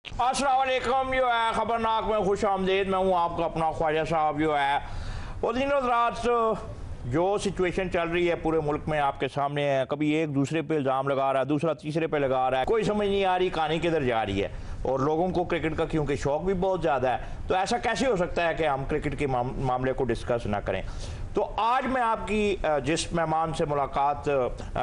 अस्सलाम वालेकुम। जो है खबरनाक में खुश आमदेद। मैं हूँ आपका अपना ख्वाजा साहब। जो है वो दिनों रात जो सिचुएशन चल रही है पूरे मुल्क में आपके सामने है। कभी एक दूसरे पे इल्ज़ाम लगा रहा है, दूसरा तीसरे पे लगा रहा है, कोई समझ नहीं आ रही कहानी किधर जा रही है। और लोगों को क्रिकेट का क्योंकि शौक भी बहुत ज़्यादा है, तो ऐसा कैसे हो सकता है कि हम क्रिकेट के मामले को डिस्कस ना करें। तो आज मैं आपकी जिस मेहमान से मुलाकात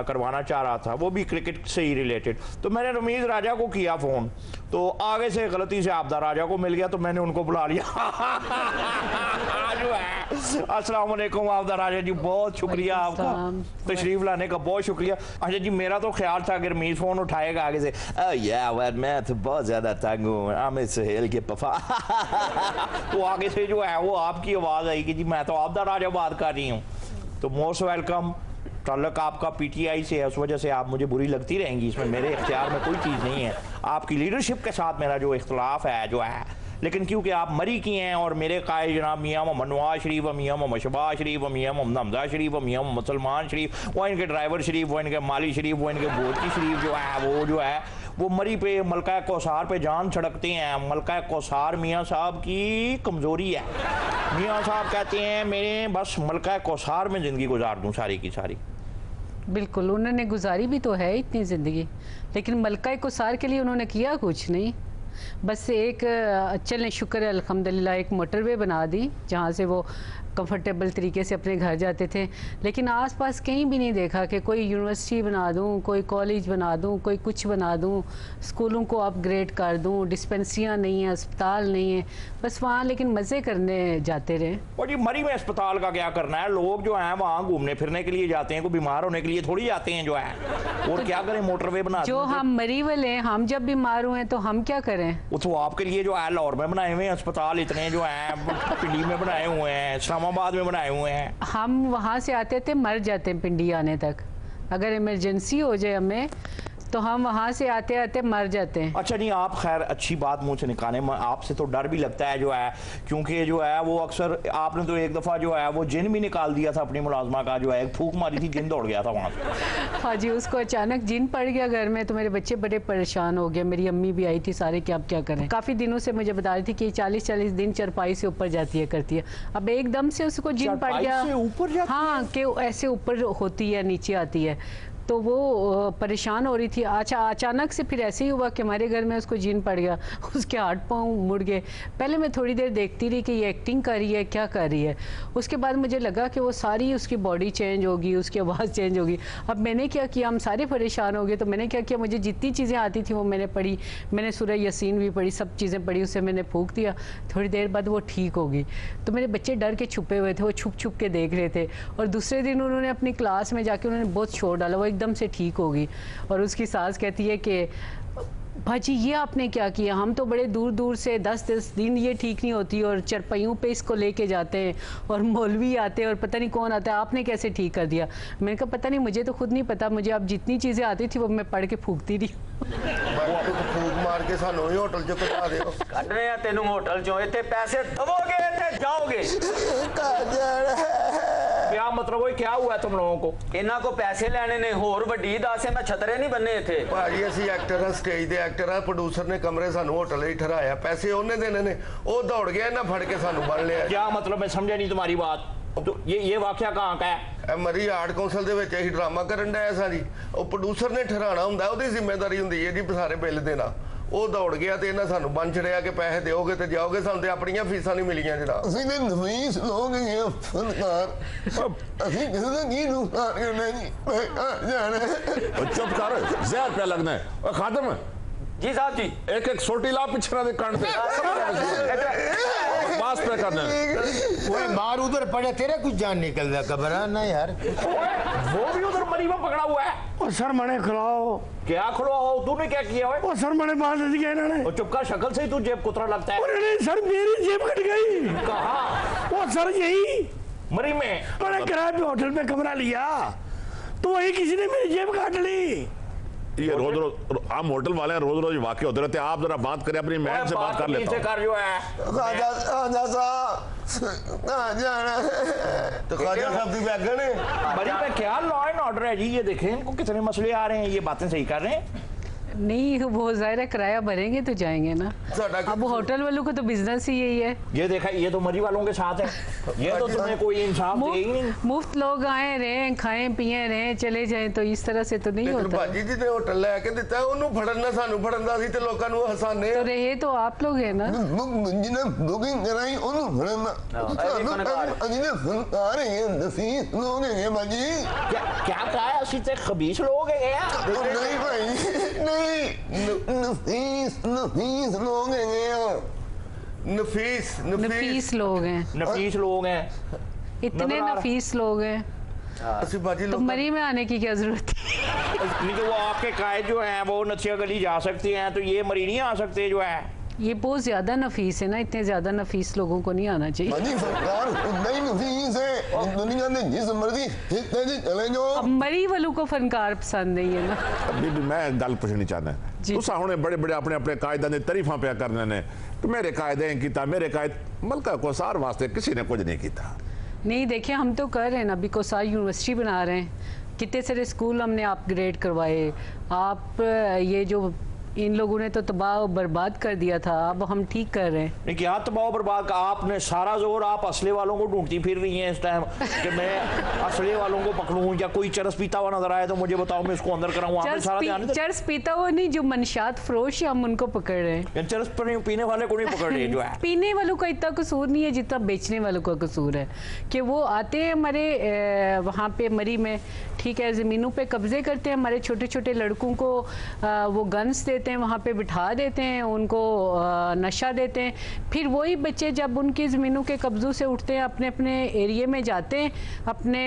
करवाना चाह रहा था वो भी क्रिकेट से ही रिलेटेड। तो मैंने रमीज़ राजा को किया फ़ोन, तो आगे से गलती से आबदा राजा को मिल गया, तो मैंने उनको बुला लिया। जो है अस्सलाम वालेकुम आबदा राजा जी, बहुत शुक्रिया आपका तशरीफ लाने का, बहुत शुक्रिया। अच्छा जी, मेरा तो ख्याल था अगर रमीज़ फ़ोन उठाएगा आगे से, मैं तो बहुत ज़्यादा तंग हूँ, आमिर सुहेल के पफा। तो आगे से जो है वो आपकी आवाज़ आई कि जी मैं तो आबदा राजा बात कर रही हूँ। तो मोस्ट वेलकम। ताल्लुक आपका पीटीआई से है, उस वजह से आप मुझे बुरी लगती रहेंगी, इसमें मेरे इख्तियार में कोई चीज़ नहीं है। आपकी लीडरशिप के साथ मेरा जो इख्तलाफ है जो है, लेकिन क्योंकि आप मरी की हैं और मेरे कायल जनाब मियाँ मोहम्मद नवाज शरीफ, मियाँ मोहम्मद शहबाज शरीफ, मियाँ मोहम्मद हमजा शरीफ, मियाँ मोहम्मद सलमान शरीफ, वो इनके ड्राइवर शरीफ, वो इनके माली शरीफ, वो इनके बोरकी शरीफ जो है वो मरी पे मलका कौसार पे जान छड़कते हैं। मलका कौसार मियाँ साहब की कमज़ोरी है। मियाँ साहब कहते हैं मेरे बस मलका कौसार में ज़िंदगी गुजार दूँ सारी की सारी। बिल्कुल, उन्होंने गुजारी भी तो है इतनी ज़िंदगी, लेकिन मलका कौसार के लिए उन्होंने किया कुछ नहीं। बस एक चलें शुक्र है अल्हम्दुलिल्लाह, एक मोटरवे बना दी जहाँ से वो कंफर्टेबल तरीके से अपने घर जाते थे। लेकिन आसपास कहीं भी नहीं देखा कि कोई यूनिवर्सिटी बना दूँ, कोई कॉलेज बना दूँ, कोई कुछ बना दूँ, स्कूलों को अपग्रेड कर दूँ, डिस्पेंसरियाँ नहीं हैं, अस्पताल नहीं है, बस वहाँ लेकिन मज़े करने जाते रहे। और जी मरी में अस्पताल का क्या करना है, लोग जो हैं वहाँ घूमने फिरने के लिए जाते हैं, कोई बीमार होने के लिए थोड़ी जाते हैं जो है। और तो क्या करें, मोटरवे बना जो हम मरी वाले, हम जब बीमार हुए तो हम क्या करें। वो तो आपके लिए जो है लाहौर में बनाए हुए हैं अस्पताल, इतने जो हैं पिंडी में बनाए हुए हैं, इस्लामाबाद में बनाए हुए हैं। हम वहाँ से आते थे, मर जाते हैं पिंडी आने तक। अगर इमरजेंसी हो जाए हमें तो हम वहाँ से आते आते मर जाते हैं। अच्छा नहीं, आप खैर अच्छी बात मुँह से निकालें, आपसे तो डर भी लगता है जो है, क्योंकि जो है वो अक्सर आपने तो एक दफ़ा जो है वो जिन भी निकाल दिया था अपनी मुलाजमा का, जो है एक फूक मारी थी, जिन दौड़ गया था वहाँ से। हाँ जी, उसको अचानक जिन पड़ गया घर में, तो मेरे बच्चे बड़े परेशान हो गए, मेरी अम्मी भी आई थी सारे कि आप क्या करें। काफ़ी दिनों से मुझे बता रही थी कि 40-40 दिन चरपाई से ऊपर जाती है करती है। अब एकदम से उसको जिन पड़ गया, हाँ कि ऐसे ऊपर होती है नीचे आती है, तो वो परेशान हो रही थी। अच्छा अचानक से फिर ऐसे ही हुआ कि हमारे घर में उसको जीन पड़ गया, उसके हाथ पाँव मुड़ गए। पहले मैं थोड़ी देर देखती रही कि ये एक्टिंग कर रही है क्या कर रही है, उसके बाद मुझे लगा कि वो सारी उसकी बॉडी चेंज होगी, उसकी आवाज़ चेंज होगी। अब मैंने क्या किया, हम सारे परेशान हो गए, तो मैंने क्या किया, मुझे जितनी चीज़ें आती थी वो मैंने पढ़ी, मैंने सूरह यासीन भी पढ़ी, सब चीज़ें पढ़ी, उससे मैंने फूंक दिया। थोड़ी देर बाद वो ठीक होगी। तो मेरे बच्चे डर के छुपे हुए थे, वो छुप छुप के देख रहे थे। और दूसरे दिन उन्होंने अपनी क्लास में जाके उन्होंने बहुत शोर डाला, वो एकदम से ठीक होगी। और उसकी सास कहती है कि भाजी ये आपने क्या किया, हम तो बड़े दूर दूर से 10-10 दिन ये ठीक नहीं होती और चरपाइयों पे इसको लेके जाते हैं और मौलवी आते हैं और पता नहीं कौन आता है, आपने कैसे ठीक कर दिया। मैंने कहा पता नहीं, मुझे तो खुद नहीं पता, मुझे अब जितनी चीज़ें आती थी वो मैं पढ़ के फूकती रही। फूक मार के सानू ही होटल च कटा दियो, ਕੱਢ ਰਹੇ ਆ ਤੈਨੂੰ ਹੋਟਲ ਚੋਂ, ਇੱਥੇ ਪੈਸੇ ਦਵੋਗੇ ਇੱਥੇ ਜਾਓਗੇ। क्या मतलब है, क्या हुआ है तुम लोगों को? ਇਹਨਾਂ ਕੋ ਪੈਸੇ ਲੈਣੇ ਨੇ, ਹੋਰ ਵੱਡੀ ਦੱਸ ਹੈ, ਮੈਂ ਛਤਰੇ ਨਹੀਂ ਬੰਨੇ ਇੱਥੇ। ਭਾਜੀ ਅਸੀਂ ਐਕਟਰ ਹਾਂ, ਸਟੇਜ ਦੇ ਐਕਟਰ ਆ, ਪ੍ਰੋਡਿਊਸਰ ਨੇ ਕਮਰੇ ਸਾਨੂੰ ਹੋਟਲ ਹੀ ਠਹਿਰਾਇਆ, ਪੈਸੇ ਉਹਨੇ ਦੇਣੇ ਨੇ, ਉਹ ਦੌੜ ਗਿਆ, ਇਹਨਾਂ ਫੜ ਕੇ ਸਾਨੂੰ ਬੰਨ ਲਿਆ। क्या मतलब, मैं समझा नहीं तुम्हारी बात। तो ये वाकया कहाँ का है? ਮਰੀ ਆਰਟ ਕੌਂਸਲ ਦੇ ਵਿੱਚ ਅਸੀਂ ਡਰਾਮਾ ਕਰਨ ਡਿਆ ਸਾਂ ਜੀ, ਉਹ ਪ੍ਰੋਡਿਊਸਰ ਨੇ ਠਹਿਰਾਣਾ ਹੁੰਦਾ, ਉਹਦੀ ਜ਼ਿੰਮੇਵਾਰੀ ਹੁੰਦੀ ਹੈ ਜੀ ਸਾਰੇ ਬਿੱਲ ਦੇਣਾ। ਉਹ ਦੌੜ ਗਿਆ ਤੇ ਇਹਨਾਂ ਸਾਨੂੰ ਬੰਨ ਛੜਿਆ ਕਿ ਪੈਸੇ ਦਿਓਗੇ ਤੇ ਜਾਓਗੇ, ਸਾਨੂੰ ਤੇ ਆਪਣੀਆਂ ਫੀਸਾਂ ਨਹੀਂ ਮਿਲੀਆਂ ਜਨਾਬ। ਅਸੀਂ ਤੇ ਨਵੀਂ ਲੋਕ ਹੀ ਫਨਕਾਰ, ਅਸੀਂ ਕਿਸੇ ਦਾ ਕੀ ਨੁਕਸਾਨ ਕਰਨਾ ਜੀ, ਮੈਂ ਘਰ जाना। चुप कर, जहर पे लगना है। खादम जी साहब जी, एक एक सोटी ला पिछड़ा दे कान पे पास पे करना है। कोई मार उधर पड़े तेरे कुछ जान निकल रहा, घबराना यार। वो भी उधर मरी में पकड़ा हुआ है। ओ सर मैंने खिलाओ। क्या खड़ो हो, तूने क्या किया है? ओ सर मैंने बात दिया इन्होंने। और चुपका, शक्ल से ही तू जेब कुतरा लगता है। अरे सर मेरी जेब कट गई। कहाँ? ओ सर यही मरी में। मैंने किराए पे होटल में कमरा लिया, तो वही किसी ने मेरी जेब काट ली। ये रोज रोज हम होटल वाले हैं, रोज रोज वाकई होते रहते हैं। आप जरा बात करें, अपनी मैम से बात कर लेता हूं। कर जो है खाजा साहब जाना तो खाजा साहब की बैग ने मरी में क्या लॉ एंड ऑर्डर है जी, ये देखें इनको कितने मसले आ रहे हैं, ये बातें सही कर रहे हैं। नहीं, वो ज़ाहिर है किराया भरेंगे तो जाएंगे ना। अब होटल वालों को तो बिजनेस ही यही है। ये देखा, ये तो मरी वालों के साथ है, ये तो तुम्हें कोई इंसाफ दे ही नहीं। मुफ्त लोग आए रहें, खाएं पिए रहें, चले जाएं, तो इस तरह से तो नहीं होता। बाजी जी ने होटल लेके दिता, उन्होंने फड़ना सानू फड़ना सी ते लोकां नू हसाने। तो रहे तो आप लोग हैं ना। जिन्हें बुकिंग कराई उन्होंने फड़ना जिन्हें फनकार है नफीस लोग हैं बाजी। क्या कहा है? असली से खबीस लोग हैं यार। नहीं भाई नहीं, नफीस लोग हैं। नफीस लोग हैं, नफीस लोग हैं, इतने नफीस लोग हैं, तो मरी में आने की क्या जरूरत है? नहीं तो वो आपके कायद जो हैं वो नथिया गली जा सकते हैं, तो ये मरी नहीं आ सकते जो है। ये बहुत ज्यादा नफीस है ना, इतने ज्यादा नफीस लोगों को नहीं आना चाहिए। बाजी सरकार नहीं नफीस है, दुनिया में जिस मर्जी चले जाओ। अब मरी वालों को फनकार पसंद नहीं है ना। अभी भी मैं गल पुछनी चाहना तुसा हुणे बड़े बड़े अपने अपने कायदा ने तारीफां पे करने ने कि मेरे कायदे कीता, मेरे कायद मलका कोसार वास्ते किसी ने कुछ नहीं किया। नहीं देखिए, हम तो कर रहे हैं ना, अभी कोसार यूनिवर्सिटी बना रहे हैं, कितने सारे स्कूल हमने अपग्रेड करवाए। आप ये जो इन लोगों ने तो तबाह बर्बाद कर दिया था, अब हम ठीक कर रहे हैं। नहीं क्या तबाह बर्बाद का? आपने सारा जोर आप असले वालों को ढूंढती फिर रही हैं इस टाइम कि मैं असले वालों को पकड़ूं, या कोई चरस पीता हुआ नजर आए तो मुझे बताओ, मैं उसको अंदर कराऊं। आपने सारा ध्यान चरस पीता हुआ नहीं, जो मनशात फरोश है हम उनको पकड़ रहे हैं। चरस पीने वाले को नहीं पकड़ रहे जो है। पीने वालों का इतना कसूर नहीं है जितना बेचने वालों का कसूर है, कि वो आते हैं हमारे वहाँ पे मरी में, ठीक है, ज़मीनों पे कब्जे करते हैं, हमारे छोटे छोटे लड़कों को वो गन्स देते हैं, वहाँ पे बिठा देते हैं, उनको नशा देते हैं। फिर वही बच्चे जब उनकी ज़मीनों के कब्जों से उठते हैं, अपने अपने एरिया में जाते हैं, अपने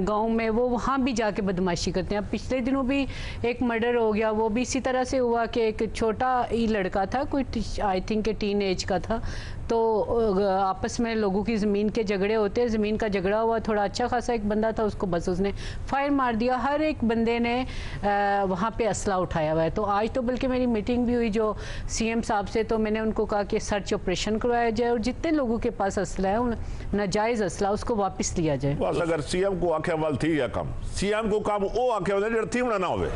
गांव में, वो वहाँ भी जाके बदमाशी करते हैं। अब पिछले दिनों भी एक मर्डर हो गया, वो भी इसी तरह से हुआ कि एक छोटा ही लड़का था, कोई आई थिंक के टीन एज का था, तो आपस में लोगों की ज़मीन के झगड़े होते हैं, ज़मीन का झगड़ा हुआ, थोड़ा अच्छा खासा एक बंदा था, उसको बस उसने फायर मार दिया। हर एक बंदे ने वहाँ पे असला उठाया हुआ है। तो आज तो बल्कि मेरी मीटिंग भी हुई जो सीएम साहब से, तो मैंने उनको कहा कि सर्च ऑपरेशन करवाया जाए और जितने लोगों के पास असला है, नाजायज़ असला, उसको वापस लिया जाए। बस अगर सीएम को आखे वाल थी या कम, सीएम को काम वो आखे वाले जो थी ना होवे।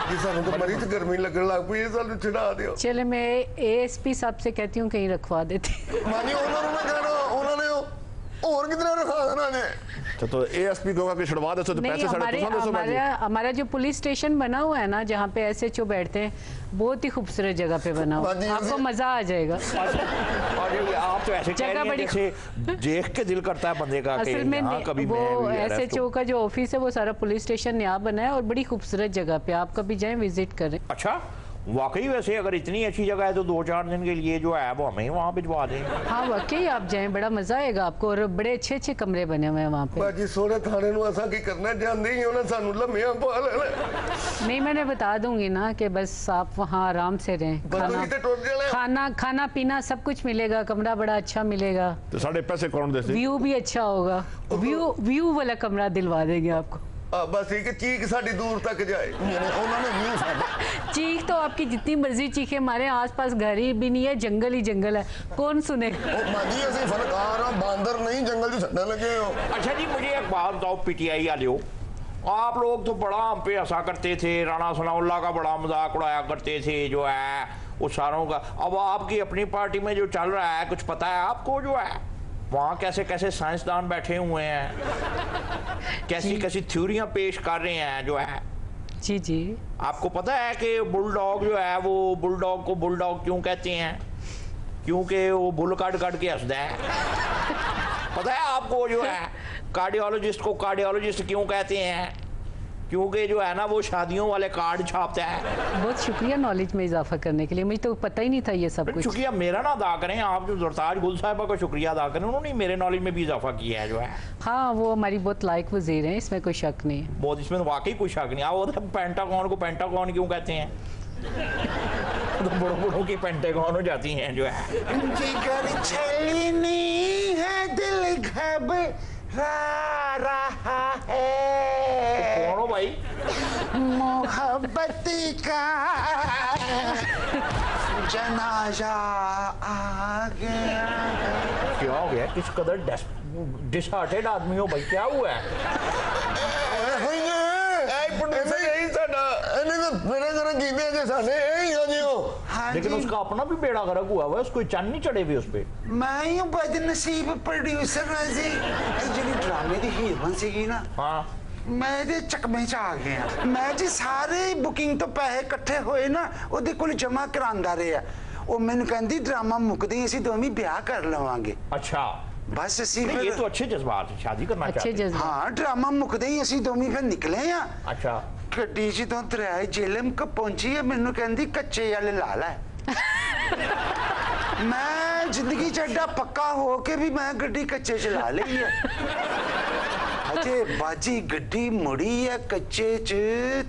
जी सानू तो मरी च गर्मी लगन लग पई, सानू छिड़ा दियो। चले मैं एएसपी साहब से कहती हूँ कहीं रखवा देते। मानी उन्होंने कहना उन्होंने और कितना रखा देना ने। तो एएसपी को कि छुड़वा दो तो पैसे हमारा जो पुलिस स्टेशन बना हुआ है ना, जहाँ पे एसएचओ बैठते हैं, बहुत ही खूबसूरत जगह पे बना हुआ, आपको मजा आ जाएगा। और आप तो ऐसे कह रही हैं जैसे देख के दिल करता है बंदे का कि हाँ कभी वो एसएचओ का जो ऑफिस है वो सारा पुलिस स्टेशन नया बना है और बड़ी खूबसूरत जगह पे, आप कभी जाएं विजिट करें। अच्छा वाकई, वैसे अगर इतनी अच्छी जगह है तो 2-4 दिन के लिए जो है वो हमें वहाँ भिजवा दें। हाँ वाकई आप जाएं, बड़ा मजा आएगा आपको, और बड़े अच्छे अच्छे कमरे बने हुए हैं वहाँ पे। बाजी सोने थाने नु असा की करना जानते ही होना, सानू लम्मियां पा लेना। नहीं मैंने बता दूंगी ना कि बस आप वहाँ आराम से रहें, खाना पीना सब कुछ मिलेगा, कमरा बड़ा अच्छा मिलेगा, तो साढ़े पैसे कौन देते, व्यू भी अच्छा होगा, व्यू वाला कमरा दिलवा देंगे आपको। बस एक चीख साड़ी दूर तक जाए। चीख तो आपकी जितनी मर्जी चीखे, हमारे आसपास घर ही भी नहीं है, जंगल ही जंगल है, कौन सुनेगा। बांदर नहीं जंगल जो छड़ने लगे हो। अच्छा जी मुझे एक बात बताओ, पीटीआई वाले हो आप लोग, तो बड़ा हम पे हंसा करते थे, राणा सनाउल्लाह का बड़ा मजाक उड़ाया करते थे जो है वो सारों का। अब आपकी अपनी पार्टी में जो चल रहा है, कुछ पता है आपको जो है वहाँ कैसे कैसे साइंसदान बैठे हुए हैं, कैसी कैसी थ्योरियां पेश कर रहे हैं जो है। जी जी आपको पता है कि बुलडॉग जो है वो बुलडॉग को बुलडॉग क्यों कहते हैं? क्योंकि वो बुल काट काट के हंसता है। पता है आपको जो है कार्डियोलॉजिस्ट को कार्डियोलॉजिस्ट क्यों कहते हैं? क्योंकि जो है ना वो शादियों वाले कार्ड छापता है। बहुत शुक्रिया नॉलेज में इजाफा करने के लिए, मुझे तो पता ही नहीं था ये सब कुछ। शुक्रिया मेरा ना अदा करें, आप जो ज़रताज गुल साहिबा का शुक्रिया अदा करें, उन्होंने मेरे नॉलेज में भी इजाफा किया है जो है। हाँ वो हमारी बहुत लायक वजीर हैं, इसमें कोई शक नहीं है। बहुत, इसमें वाकई कोई शक नहीं। आप पेंटागन को पेंटागन क्यों कहते हैं? तो बड़ों बड़ों की पेंटागन हो जाती हैं जो है। जिगर छली नहीं है, दिल घबरा रहा है। कौन हो भाई? मोहब्बत का जनाजा आ गया। क्या हो गया? किस कदर डिसहार्टेड आदमी हो भाई, क्या हुआ है? यही साडा मेरे घर कीते जे ते साडे यही आ जियो हाँ लेकिन जी उसका अपना भी बेड़ा गर्क हुआ हुआ है, उसको चन्न नहीं चढ़े हुए उस पे। मैं ही बदनसीब प्रोड्यूसर है जी ਜਿਹੜੀ ਡਰਾਮੇ ਦੀ ਹੀਰੋਇਨ ਸੀਗੀ ਨਾ हाँ ਮੈਂ ਇਹਦੇ ਚਕਮੇ ਚ ਆ ਗਿਆ ਮੈਂ ਜੀ ਸਾਰੇ ਬੁਕਿੰਗ ਤੋਂ ਪੈਸੇ ਇਕੱਠੇ ਹੋਏ ਨਾ ਉਹਦੇ ਕੋਲ ਜਮਾ ਕਰਾਂਦਾ ਰਿਹਾ ਉਹ ਮੈਨੂੰ ਕਹਿੰਦੀ ਡਰਾਮਾ ਮੁੱਕਦੇ ਹੀ ਅਸੀਂ ਦੋਵੇਂ ਵਿਆਹ ਕਰ ਲਵਾਂਗੇ अच्छा ਬਸ ਅਸੀਂ नहीं, ये ਫਿਰ तो अच्छे जज्बात है, शादी करना अच्छे चाहते हैं। जज्बा। ਹਾਂ ਡਰਾਮਾ ਮੁੱਕਦੇ ਹੀ ਅਸੀਂ ਦੋਵੇਂ ਫਿਰ ਨਿਕਲੇ ਆ अच्छा ਗੱਡੀ ਜਦੋਂ ਦਰਿਆ ਜੇਲਮ ਕ ਪਹੁੰਚੀ ਹੈ ਮੈਨੂੰ ਕਹਿੰਦੀ ਕੱਚੇ ਵਾਲੇ ਲਾ ਲੈ ਮੈਂ ਜ਼ਿੰਦਗੀ ਚ ਐਡਾ ਪੱਕਾ ਹੋ ਕੇ ਵੀ ਮੈਂ ਗੱਡੀ ਕੱਚੇ ਚ ਲਾ ਲਈ ਹੈ ਅਜੇ ਬਾਜੀ ਗੱਡੀ ਮੁੜੀ ਹੈ ਕੱਚੇ ਚ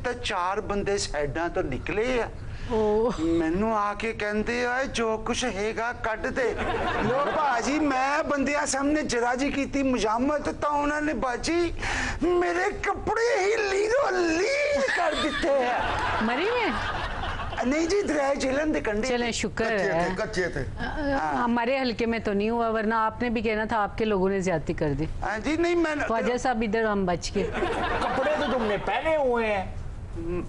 ਤਾਂ 4 ਬੰਦੇ ਸਾਈਡਾਂ ਤੋਂ ਨਿਕਲੇ ਆ ਮੈਨੂੰ ਆ ਕੇ ਕਹਿੰਦੇ ਓਏ ਜੋ ਕੁਛ ਹੈਗਾ ਕੱਢ ਦੇ ਲੋ ਬਾਜੀ ਮੈਂ ਬੰਦਿਆਂ ਸਾਹਮਣੇ ਜਰਾ ਜੀ ਕੀਤੀ ਮੁਜਾਮਤ ਤਾਂ ਉਹਨਾਂ ਨੇ ਬਾਜੀ ਮੇਰੇ ਕੱਪੜੇ ਹੀ ਲੀਰੋ ਲੀਰ ਕਰ ਦਿੱਤੇ ਹੈ मरी में नहीं जी दरिया झेलम दे कंढे चले शुक्र है ਕੱਚੇ ਤੇ हमारे हल्के में तो नहीं हुआ, वरना आपने भी कहना था आपके लोगों ने ज्यादती कर दी। हाँ जी नहीं मैं ख्वाजा साहब इधर हम बच के। कपड़े तो तुमने पहने हुए हैं।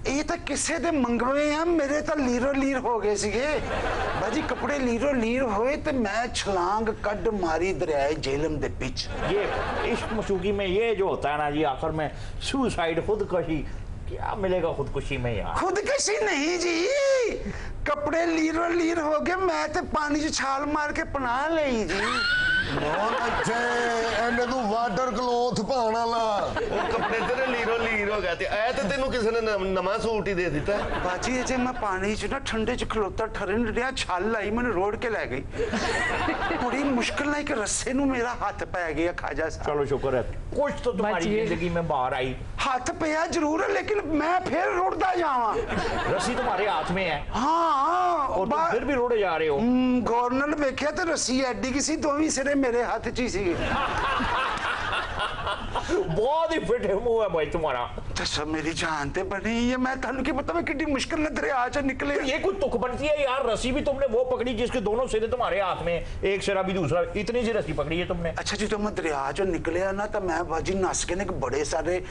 ਇਹ ਤਾਂ ਕਿਸੇ ਦੇ ਮੰਗਵੇਂ ਆ ਮੇਰੇ ਤਾਂ ਲੀਰੋ ਲੀਰ ਹੋ ਗਏ ਸੀਗੇ ਬਾਜੀ ਕੱਪੜੇ ਲੀਰੋ ਲੀਰ ਹੋਏ ਤੇ ਮੈਂ ਛਲਾਂਗ ਕੱਢ ਮਾਰੀ ਦਰਿਆ झेलम ਦੇ ਵਿੱਚ ये इश्क मशूकी में ये जो होता है ना जी, आखिर में सुसाइड, खुदकशी, क्या मिलेगा खुदकुशी में यार। खुदकशी नहीं जी ਕੱਪੜੇ ਲੀਰੋ ਲੀਰ ਹੋ ਗਏ ਮੈਂ ਤੇ ਪਾਣੀ 'ਚ ਛਾਲ ਮਾਰ ਕੇ ਪਨਾਹ ਲਈ ਜੀ ਬਹੁਤ ਅੱਛੇ ਐਨੇ ਤੂੰ ਵਾਟਰ ਕਲੋਥ ਪਾਉਣ ਵਾਲਾ ਉਹ ਕੱਪੜੇ ਤੇਰੇ ਲੀਰੋ ਲੀਰ ਹੋ ਗਏ ਤੇ ਐ ਤੇ ਤੈਨੂੰ ਕਿਸੇ ਨੇ ਨਵਾਂ ਸੂਟ ਹੀ ਦੇ ਦਿੱਤਾ। ਬਾਜੀ ਜੇ ਮੈਂ ਪਾਣੀ 'ਚ ਨਾ ਠੰਡੇ 'ਚ ਖਲੋਤਾ ਠਰਨ ਰਿਹਾ ਛਾਲ ਲਾਈ ਮੈਨੂੰ ਰੋੜ ਕੇ ਲੈ ਗਈ ਬੜੀ ਮੁਸ਼ਕਿਲ ਨਾਲ ਇੱਕ ਰੱਸੇ ਨੂੰ ਮੇਰਾ ਹੱਥ ਪੈ ਗਿਆ ਖਾਜਾ ਸਾਹਿਬ चलो शुक्र है कुछ तो तुम्हारी बचिए। जिंदगी में बाहर आई। ਹੱਥ ਪਿਆ ਜ਼ਰੂਰ ਹੈ ਲੇਕਿन ਮੈਂ ਫਿਰ ਰੁੜਦਾ ਜਾਵਾਂ रस्सी तुम्हारे हाथ में है ਹਾਂ और तुम फिर भी रोड़े जा रहे हो। ਗਵਰਨਰ ਵੇਖਿਆ ਤੇ ਰੱਸੀ ਐਡੀ ਕੀ ਸੀ ਦੋਵੇਂ ਸਿਰੇ ਮੇਰੇ ਹੱਥ 'ਚ ਹੀ ਸੀਗੇ बहुत ही फिट है मुंह है भाई तुम्हारा। ਦੱਸੋ ਮੇਰੀ ਜਾਨ ਤੇ ਬਣੀ ਹੈ ਮੈਂ ਤੁਹਾਨੂੰ ਕੀ ਪਤਾ ਮੈਂ ਕਿੰਨੀ ਮੁਸ਼ਕਿਲ ਨਾਲ ਦਰਿਆ 'ਚ ਨਿਕਲੇ ये कुछ तुक बनती है यार। रस्सी भी तुमने वो पकड़ी जिसके दोनों सिरे तुम्हारे हाथ में, एक सिरा भी दूसरा, इतनी सी रस्सी पकड़ी है तुमने। ਅੱਛਾ ਜਦੋਂ ਮੈਂ ਦਰਿਆ 'ਚੋਂ ਨਿਕਲਿਆ ਨਾ ਤਾਂ ਮੈਂ ਬਾਜੀ ਨੱਸ ਕੇ ਨੇ ਇੱਕ ਬੜੇ ਸਾਰੇ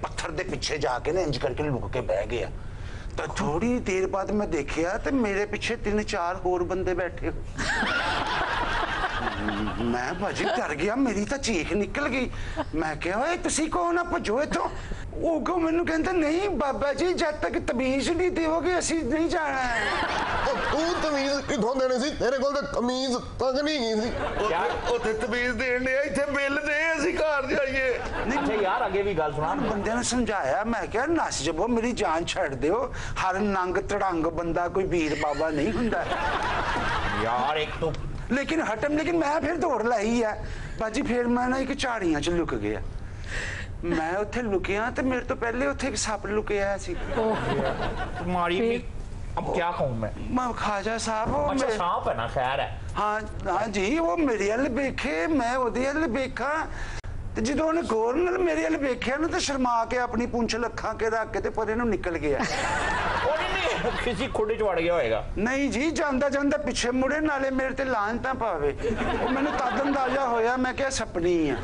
ਪੱਥਰ ਦੇ ਪਿੱਛੇ ਜਾ ਕੇ ਨਾ ਇੰਜ ਕਰਕੇ ਲੁਕ ਕੇ ਬਹਿ ਗਿਆ ਤਾਂ ਥੋੜੀ ਦੇਰ ਬਾਅਦ ਮੈਂ ਦੇਖਿਆ ਤੇ ਮੇਰੇ ਪਿੱਛੇ 3-4 ਹੋਰ ਬੰਦੇ ਬੈਠੇ ਮੈਂ ਬਾਜੀ ਡਰ ਗਿਆ ਮੇਰੀ ਤਾਂ ਚੀਖ ਨਿਕਲ ਗਈ ਮੈਂ ਕਿਹਾ ਓਏ ਤੁਸੀਂ ਕੌਣ ਆ ਭੱਜੋ ਇੱਥੋਂ ਉਹ ਕੋ ਮੈਨੂੰ ਕਹਿੰਦਾ ਨਹੀਂ ਬਾਬਾ ਜੀ ਜਦ ਤੱਕ ਤਮੀਜ਼ ਨਹੀਂ ਦਿਓਗੇ ਅਸੀਂ ਨਹੀਂ ਜਾਣਾ ਹੈ ਉਹ ਤੂੰ ਤਮੀਜ਼ ਕਿੱਥੋਂ ਦੇਣੀ ਸੀ ਤੇਰੇ ਕੋਲ ਤਾਂ ਕਮੀਜ਼ ਤੱਕ ਨਹੀਂ ਗਈ ਸੀ ਉੱਥੇ ਤਮੀਜ਼ ਦੇਣ ਨੇ ਇੱਥੇ ਬਿੱਲ ਦੇ ਅਸੀਂ ਘਰ ਜਾਈਏ। अच्छा यार आगे भी गल सुना। ਬੰਦਿਆਂ ਨੂੰ ਸਮਝਾਇਆ ਮੈਂ ਕਿਹਾ ਨੱਸ ਜਬੋ ਮੇਰੀ ਜਾਨ ਛੱਡ ਦਿਓ ਹਰ ਨੰਗ ਤੜੰਗ ਬੰਦਾ ਕੋਈ ਵੀਰ ਬਾਬਾ ਨਹੀਂ ਹੁੰਦਾ यार एक तो ਲੇਕਿਨ ਹਟਮ ਲੇਕਿਨ ਮੈਂ ਫਿਰ ਦੌੜ ਲਾਈ ਆ ਬਾਜੀ ਫਿਰ ਮੈਂ ਨਾ ਇੱਕ ਝਾੜੀਆਂ 'ਚ ਲੁਕ ਗਿਆ ਮੈਂ ਉੱਥੇ ਲੁਕਿਆ ਤੇ ਮੇਰੇ ਤੋਂ ਪਹਿਲੇ ਉੱਥੇ ਇੱਕ ਸੱਪ ਲੁਕਿਆ ਸੀ तुम्हारी भी अब क्या कहूँ मैं। ਮੈਂ ਖਾਜਾ ਸਾਹਿਬ ਉਹ अच्छा ਮੇਰੇ- सांप है ना, खैर है। ਹਾਂ ਜੀ ਉਹ ਮੇਰੇ ਵੱਲ ਵੇਖੇ ਮੈਂ ਉਹਦੇ ਵੱਲ ਵੇਖਾਂ ਤੇ ਜਦੋਂ ਉਹਨੇ ਗੌਰ ਨਾਲ ਮੇਰੇ ਵੱਲ ਵੇਖਿਆ ਨਾ ਤੇ ਸ਼ਰਮਾ ਕੇ ਆਪਣੀ ਪੂੰਛ ਲੱਖਾਂ ਕੇ ਰੱਖ ਕੇ ਤੇ ਪਰੇ ਨੂੰ ਨਿਕਲ ਗਿਆ और नहीं किसी खुडे च वड़ गया होएगा। ਨਹੀਂ ਜੀ ਜਾਂਦਾ ਜਾਂਦਾ ਪਿੱਛੇ ਮੁੜੇ ਨਾਲੇ ਮੇਰੇ ਤੇ ਲਾਂਤਾਂ ਪਾਵੇ ਉਹ ਮੈਨੂੰ ਤਦ ਅੰਦਾਜ਼ਾ ਹੋਇਆ ਮੈਂ ਕਿਹਾ ਸਪਨੀ ਆ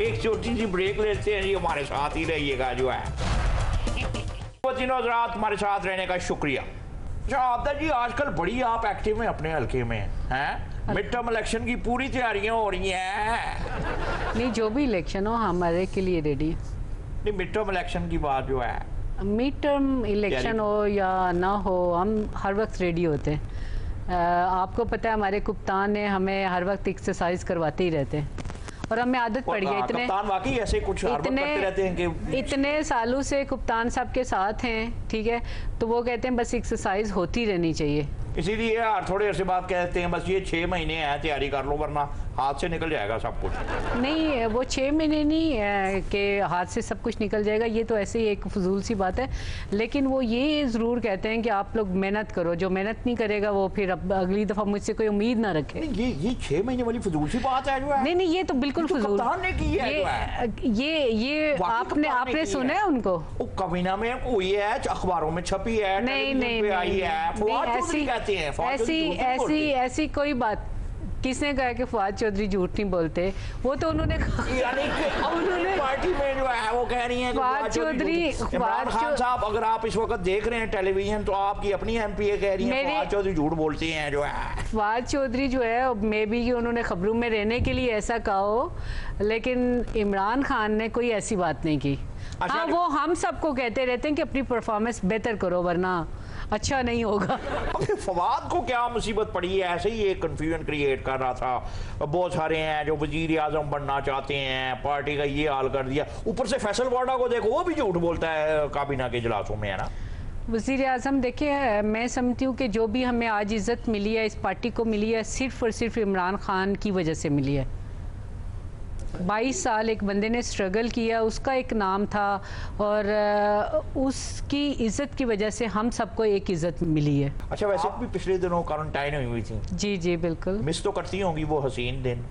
एक छोटी सी ब्रेक लेते हैं जी, हमारे साथ ही रहिएगा जो है। तीनों हजरात हमारे साथ रहने का शुक्रिया। अच्छा आपदा जी आजकल बड़ी आप एक्टिव हैं अपने हल्के में हैं। मिड टर्म इलेक्शन की पूरी तैयारियां हो रही हैं। नहीं, जो भी इलेक्शन हो हमारे के लिए रेडी है। नहीं मिड टर्म इलेक्शन की बात जो है, मिड टर्म इलेक्शन हो या ना हो हम हर वक्त रेडी होते हैं। आपको पता है हमारे कप्तान ने हमें हर वक्त एक्सरसाइज करवाते ही रहते हैं और हमें आदत पड़ गई। इतने कप्तान वाकई ऐसे कुछ हर वक्त करते रहते हैं कि इतने सालों से कप्तान साहब के साथ हैं, ठीक है, तो वो कहते हैं बस एक्सरसाइज होती रहनी चाहिए। इसीलिए यार थोड़े अर्से बाद कहते हैं बस ये 6 महीने हैं तैयारी कर लो वरना हाथ से निकल जाएगा सब कुछ। नहीं वो 6 महीने नहीं कि हाथ से सब कुछ निकल जाएगा, ये तो ऐसे ही एक फजूल सी बात है। लेकिन वो ये ज़रूर कहते हैं कि आप लोग मेहनत करो, जो मेहनत नहीं करेगा वो फिर अगली दफ़ा मुझसे कोई उम्मीद ना रखे। ये 6 महीने वाली फजूल सी बात है जो है। नहीं नहीं ये तो बिल्कुल फजूल कप्तान ने की है जो है। ये आपने सुना है उनको? वो कमीना में हुई है, अखबारों में छपी है, नहीं नहीं टेलीविजन पे आई है, फवाद चौधरी कहते हैं, फवाद चौधरी झूठ नहीं बोलते। ऐसी कोई बात किसने कहा कि फवाद चौधरी झूठ नहीं बोलते? वो तो उन्होंने यानी कि उन्होंने पार्टी में जो है वो कह रही हैं कि फवाद चौधरी इमरान खान साहब अगर आप इस वक्त देख रहे हैं टेलीविजन तो आपकी अपनी एमपीए कह रही हैं फवाद चौधरी झूठ बोलती हैं जो है। फवाद चौधरी जो है मे बी कि उन्होंने खबरों में रहने के लिए ऐसा कहा हो, लेकिन इमरान खान ने कोई ऐसी बात नहीं की। हाँ, वो हम सबको कहते रहते हैं कि अपनी परफॉर्मेंस बेहतर करो वरना अच्छा नहीं होगा। फवाद को क्या मुसीबत पड़ी है? ऐसे ही एक कंफ्यूजन क्रिएट कर रहा था। बहुत सारे हैं जो वजीर आजम बनना चाहते हैं, पार्टी का ये हाल कर दिया। ऊपर से फैसल वाडा को देखो, वो भी झूठ बोलता है काबीना के इजलासों में, है ना। वज़ीर आज़म देखिए, मैं समझती हूँ कि जो भी हमें आज इज़्ज़त मिली है, इस पार्टी को मिली है, सिर्फ़ और सिर्फ इमरान खान की वजह से मिली है। 22 साल एक बंदे ने स्ट्रगल किया, उसका एक नाम था और उसकी इज़्ज़त की वजह से हम सबको एक इज़्ज़त मिली है। अच्छा, वैसे भी पिछले दिनों क्वारंटाइन हुई थी। जी जी बिल्कुल। मिस तो करती होंगी वो हसीन दिन?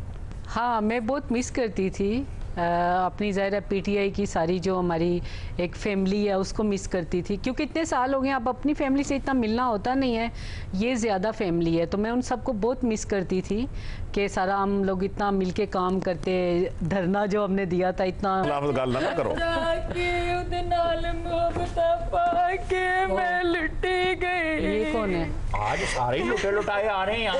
हाँ, मैं बहुत मिस करती थी अपनी ज़ाहिर पीटीआई की सारी जो हमारी एक फैमिली है उसको मिस करती थी, क्योंकि इतने साल हो गए अब अपनी फैमिली से इतना मिलना होता नहीं है, ये ज़्यादा फैमिली है, तो मैं उन सबको बहुत मिस करती थी कि सारा हम लोग इतना मिलके काम करते, धरना जो हमने दिया था इतना ना करो। मैं लुटी गई। ये कौन है? आज सारे लुटे लुटाए आ रहे हैं यहाँ।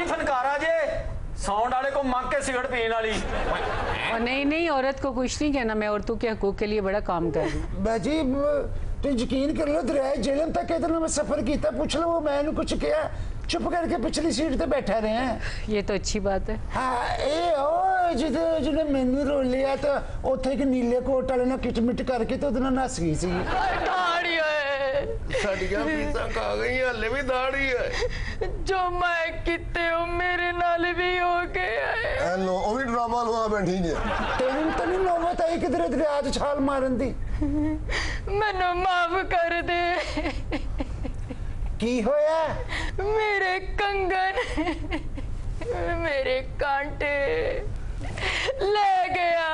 फनकारा जे साउंड वाले को मांग के सिगरेट पीने वाली। और नहीं, औरत को कुछ नहीं कहना, मैं औरतों के हकूक के लिए बड़ा काम कर रही हूँ। बाजी तुम यकीन कर लो, दरिया जेलम तक इतना मैं सफर किया, पूछ लो वो मैंने कुछ किया, चुप करके पिछली सीट पे बैठा रहे हैं। ये तो अच्छी बात है। हाँ, जिन्हें मैनू रोल लिया तो उथे एक नीले कोट वाले ने किटमिट करके तो उन्हें नस गई सी। साडियां फीसां खा गई, हले भी दाड़ी है। जो मैं किते हो मेरे नाल भी हो गया है। हेलो, वो भी ड्रामा लगा बैठी ने। तेन तो नहीं नौबत आई किधर दरिया च छाल मारन दी? मैनू माफ कर दे। की होया? मेरे कंगन, मेरे कांटे ले गया,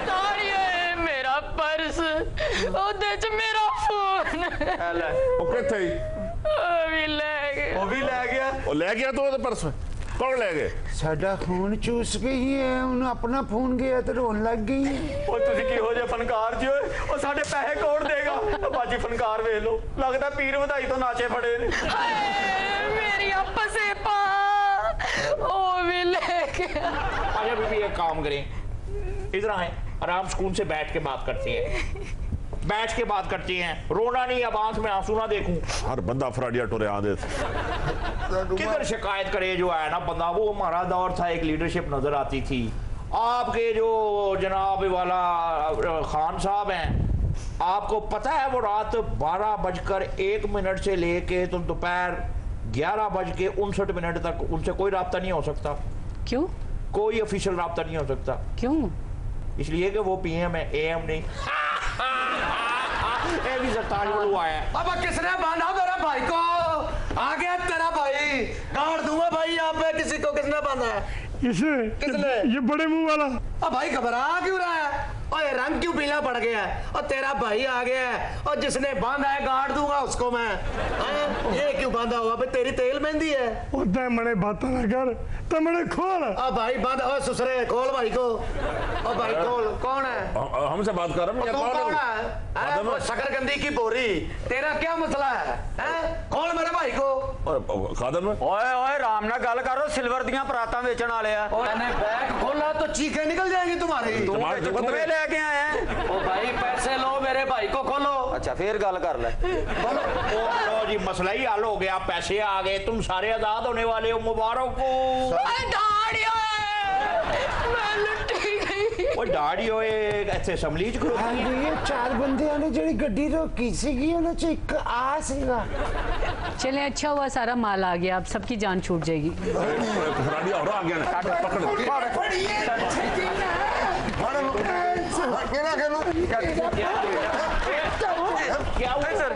ताड़िए मेरा पर्स, ओदे च मेरा फोन किथे भी ले गया। वो भी ले गया। वो ले गया तो ਉਹਦੇ ਪਰਸ कौन ले गए? साडा खून चूस गई है, उन्हें अपना फोन गया तो रोन लग गई है। ਉਹ ਤੁਸੀਂ ਕਿਹੋ ਜਿਹੇ ਫਨਕਾਰ ਜੀ ਓਏ, ਉਹ ਸਾਡੇ ਪੈਸੇ ਕੌਣ ਦੇਗਾ? ਬਾਜੀ ਫਨਕਾਰ ਵੇਖ ਲਓ, ਲੱਗਦਾ ਪੀਰ ਵਧਾਈ ਤੋਂ ਨਾਚੇ ਫੜੇ ਨੇ। हाय मेरी आपसे पा ओ भी ले गया। अच्छा बीबी एक काम करें, इधर आए, आराम सुकून से बैठ के बात करते हैं, बैठ के बात करते हैं, रोना नहीं, अब आंख में आंसू ना देखूं। हर बंदा फराडिया टुरे आंदे किधर शिकायत करे जो है ना बंदा, वो हमारा दौर था, एक लीडरशिप नजर आती थी। आपके जो जनाब वाला खान साहब हैं, आपको पता है वो रात 12:01 से लेके तो दोपहर 11:59 तक उनसे कोई राब्ता नहीं हो सकता। क्यों? कोई ऑफिशियल राब्ता नहीं हो सकता। क्यों? इसलिए कि वो पीएम है, एएम नहीं। ये भी सरताज हुआ है। अब किसने बांधा मेरा भाई को? आ गया तेरा भाई, गाड़ दूंगा भाई यहाँ पे। किसी को किसने बांधा है? किसने? ये बड़े मुंह वाला। अब भाई घबरा क्यों रहा है? और रंग क्यों पीला पड़ गया है? और तेरा भाई आ गया है, और जिसने बांधा है गाड़ दूंगा उसको मैं। ये क्यों बांधा हुआ? भाई तेरी तेल मेहंदी है। उधर मने बात ना कर, तो मने खोल। अब भाई बांधा, और सुसरे खोल भाई को। और भाई खोल, कौन है? हमसे बात कर रहे हैं। कौन है? वो शकरकंदी की बोरी, तेरा क्या मसला है? खोल मेरे भाई को। खादम ओए ओए राम ना गल करो, सिल्वर दियां परातां बेचण वाले आ। मैंने बैग खोला तो चीखें निकल जाएंगी तुम्हारी। तुम्हें लेके आए हैं। ओ भाई पैसे लो, मेरे भाई को खोलो। अच्छा फिर गल कर ले। लो जी, मसला ही हल हो गया, पैसे आ गए, तुम सारे आजाद होने वाले हो, मुबारक हो। डाड़ियो ਇੱਥੇ ਅਸੈਂਬਲੀ ਚ ਖਲੋਤੀ ਹੈ। ये 4 बंदे ने ਜਿਹੜੀ ਗੱਡੀ ਰੋਕੀ ਸੀਗੀ ਉਹਨਾਂ ਚ ਇੱਕ ਆ ਸੀਗਾ। चले अच्छा हुआ सारा माल आ गया, अब सबकी जान छूट जाएगी। फराडिया और आ गया पकड़ क्या हुआ सर?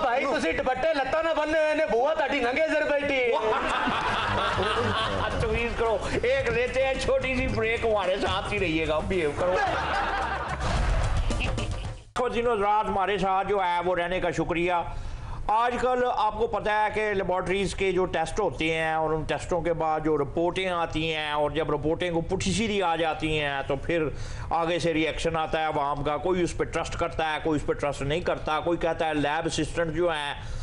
भाई तुसी दुपट्टे लत्ता ना बन्ने हुए ने, बुआ ताड़ी नंगे सिर बैठी। प्लीज करो, एक लेते हैं छोटी सी ब्रेक, हमारे साथ ही रहिएगा, बिहेव करो। कुछ दिनों रात हमारे साथ जो है वो रहने का शुक्रिया। आजकल आपको पता है कि लेबॉर्ट्रीज़ के जो टेस्ट होते हैं और उन टेस्टों के बाद जो रिपोर्टें आती हैं, और जब रिपोर्टें को पुठी सीधी आ जाती हैं तो फिर आगे से रिएक्शन आता है आवाम का। कोई उस पर ट्रस्ट करता है, कोई उस पर ट्रस्ट नहीं करता। कोई कहता है लैब असिस्टेंट जो हैं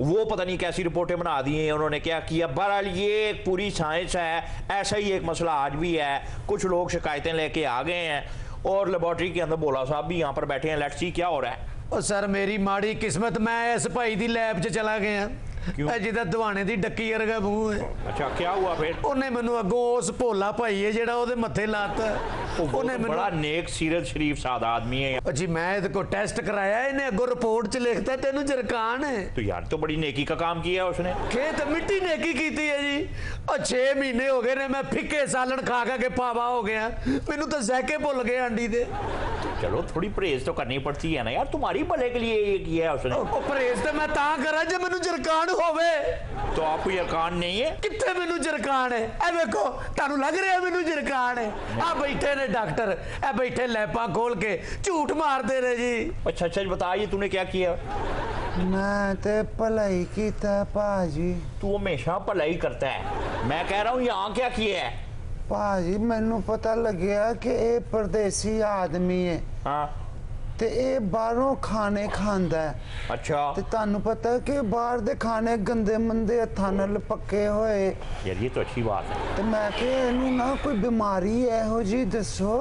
वो पता नहीं कैसी रिपोर्टें बना दी हैं, उन्होंने क्या किया। बहरहाल ये एक पूरी साइंस है। ऐसा ही एक मसला आज भी है। कुछ लोग शिकायतें लेके आ गए हैं और लेबॉर्ट्री के अंदर बोला साहब भी यहाँ पर बैठे हैं। लेट्स सी क्या हो रहा है। ओ सर मेरी माड़ी किस्मत, मैं इस भाई दी लैब 'ਚ चला गया जिदा दवाने दी डक्की वर्गा मूंह है। अच्छा क्या हुआ फिर? उन्हें मैनू अगों उस भोला भाई है जेड़ा ओदे मत्थे लाता। उन्हें बड़ा नेक सीरत शरीफ सादा आदमी है जी। मैं इहदे को टेस्ट कराया, इन्हें अगों रिपोर्ट 'ਚ लिखता तेनू जरकान है। तो यार तो बड़ी नेकी का काम किया है उसने। खेत मिट्टी नेकी कीती है जी। और 6 महीने हो गए ने मैं फिक्के सालन खा खा के पावा हो गया। मैनू तो जैके भुल गए अंडी दे। चलो थोड़ी परहेज तो करनी पड़ती है ना यार, तुम्हारी भले के लिए ये किया है उसने। परहेज तो मैं ता करा जब मैनू जरकान होवे। तो आपको यरकान नहीं है? कितने मैनू जरकान है? ए देखो तानू लग रहा है मैनू जरकान है? आ बैठे ने डॉक्टर, ए बैठे लैपा खोल के झूठ मारते रहे जी। अच्छा अच्छा बताइए तूने क्या किया? मैं ते भलाई कीता भाजी। तू हमेशा भलाई करता है। मैं कह रहा हूँ यहाँ क्या किया है? भाजी मैनू पता लग्या कि ये परदेसी आदमी है। हाँ ते ये बाहरों खाने खांदा है। अच्छा ते तानू पता है कि बाहर दे खाने गंदे मंदे हत्थां नाल पक्के होए। यार ये तो अच्छी बात है। ते मैं कि इनू ना कोई बीमारी इहो जी दसो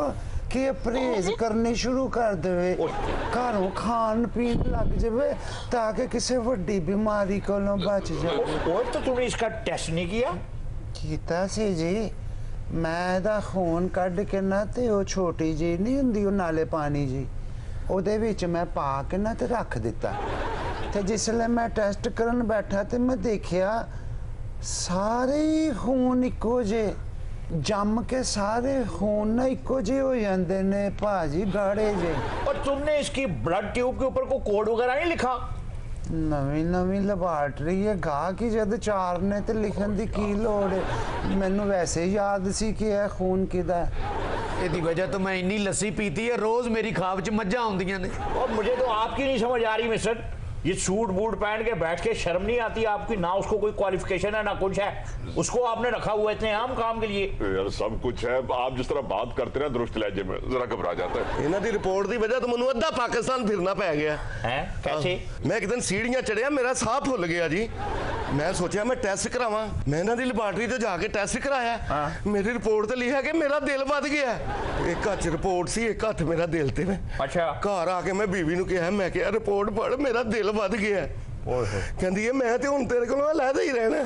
कि ये परहेज करनी शुरू कर देवे, घरों खान पीन लग जावे ताकि किसी वड्डी बीमारी कोलों बच जाए। और तो तूने इसका टेस्ट नहीं किया? कीता सी जी। मैं दा खून कढ़ के ना ते ओ छोटी जी नहीं हुंदी ओ नाले पानी जी, ਉਹਦੇ ਵਿੱਚ ਮੈਂ ਪਾ ਕੇ ਨਾ ਤੇ ਰੱਖ ਦਿੱਤਾ। ਤੇ ਜਿਸਲੇ ਮੈਂ ਟੈਸਟ ਕਰਨ ਬੈਠਾ ਤੇ ਮੈਂ ਦੇਖਿਆ ਸਾਰੇ ਹੀ ਖੂਨ ਇੱਕੋ ਜਿਹੇ ਜੰਮ ਕੇ ਸਾਰੇ ਖੂਨ ਨਾ ਇੱਕੋ ਜਿਹੇ ਹੋ ਜਾਂਦੇ ਨੇ ਭਾਜੀ, ਗਾੜੇ ਜਿਹੇ। और तुमने इसकी ब्लड ट्यूब के ऊपर कोई कोड वगैरह नहीं लिखा? ਨਵੀਂ ਲੈਬਾਰਟਰੀ ਹੈ ਗਾ ਕਿ ਜਦ ਚਾਰ ਨੇ ਤੇ ਲਿਖਣ ਦੀ ਕੀ ਲੋੜ ਹੈ। ਮੈਨੂੰ ਵੈਸੇ ਯਾਦ ਸੀ ਕਿ ਇਹ ਖੂਨ ਕਿਹਦਾ ਹੈ। ਇਹਦੀ वजह तो मैं इन्नी लस्सी पीती है रोज मेरी खाब 'ਚ मज्झां आउंदियां ने। और मुझे तो आपकी नहीं समझ आ रही मिस्टर, ये सूट बूट पहन के बैठ के शर्म नहीं आती आपकी? ना उसको कोई क्वालिफिकेशन है ना कुछ है, उसको आपने रखा हुआ इतने आम काम के लिए। यार सब कुछ है, आप जिस तरह बात करते ना दुरुस्त लहजे में जरा घबरा जाता है। ਇਹਨਾਂ ਦੀ ਰਿਪੋर्ट ਦੀ ਵਜ੍ਹਾ ਤੋਂ ਮੈਨੂੰ ਅੱਧਾ ਪਾਕਿਸਤਾਨ ਫਿਰਨਾ ਪੈ ਗਿਆ है कैसे? ਮੈਂ ਇੱਕ ਦਿਨ ਸੀੜੀਆਂ ਚੜਿਆ, ਮੇਰਾ ਸਾਹ ਫੁੱਲ ਗਿਆ ਜੀ। ਮੈਂ ਸੋਚਿਆ ਮੈਂ ਟੈਸਟ ਕਰਾਵਾਂ। ਮੈਂ ਇਹਨਾਂ ਦੀ ਲੈਬਾਰਟਰੀ ਤੇ ਜਾ ਕੇ ਟੈਸਟ ਕਰਾਇਆ। ਮੇਰੀ ਰਿਪੋर्ट ਤੇ ਲਿਖਿਆ ਕਿ ਮੇਰਾ ਦਿਲ ਵੱਧ ਗਿਆ। ਇੱਕ ਹੱਥ 'ਚ ਰਿਪੋर्ट ਸੀ, ਇੱਕ ਹੱਥ ਮੇਰਾ ਦਿਲ ਤੇ। ਮੈਂ अच्छा ਘਰ ਆ ਕੇ ਮੈਂ ਬੀਵੀ ਨੂੰ ਕਿਹਾ, ਮੈਂ ਕਿਹਾ ਰਿਪੋर्ट ਪੜ੍ਹ, ਮੇਰਾ ਦਿਲ ਵੱਧ ਗਿਆ। ਕਹਿੰਦੀ ਹੈ ਮੈਂ ਤੇ ਹੁਣ ਤੇਰੇ ਕੋਲੋਂ ਲੈਦਾ ਹੀ ਰਹਿਣਾ।